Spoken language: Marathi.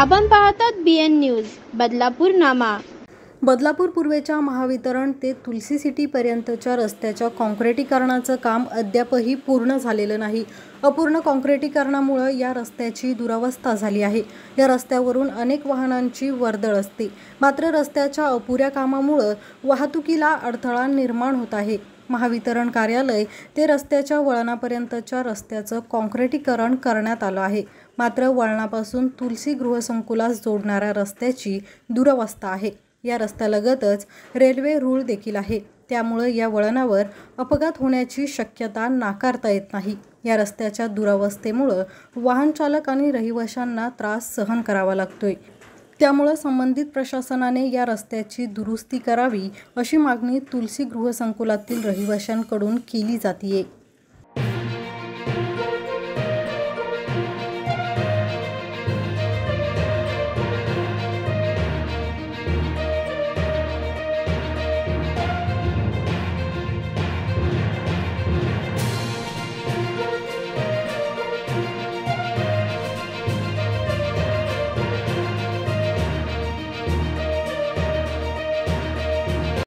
आपण पाहतात BN न्यूज बदलापूर नामा। बदलापूर पूर्वेच्या महावितरण ते तुलसी सिटी पर्यंतच्या रस्त्याच्या काँक्रिटीकरणाचं काम अद्यापही पूर्ण झालेलं नाही। अपूर्ण काँक्रिटीकरणामुळे या रस्त्याची दुरावस्था झाली आहे। या रस्त्यावरून अनेक वाहनांची वर्दळ असते, मात्र रस्त्याच्या अपुऱ्या कामामुळे वाहतुकीला अडथळा निर्माण होत आहे। महावितरण कार्यालय ते रस्त्याच्या वळणापर्यंतच्या रस्त्याचं काँक्रिटीकरण करण्यात आलं आहे, मात्र वळणापासून तुलसी गृहसंकुलास जोडणाऱ्या रस्त्याची दुरावस्था आहे। या रस्त्यालगतच रेल्वे रूळ देखील आहे, त्यामुळे या वळणावर अपघात होण्याची शक्यता नाकारता येत नाही। या रस्त्याच्या दुरावस्थेमुळे वाहन चालक आणि रहिवाशांना त्रास सहन करावा लागतोय, त्यामुळे संबंधित प्रशासनाने या रस्त्याची दुरुस्ती करावी अशी मागणी तुलसी गृहसंकुलातील रहिवाशांकडून केली जाते।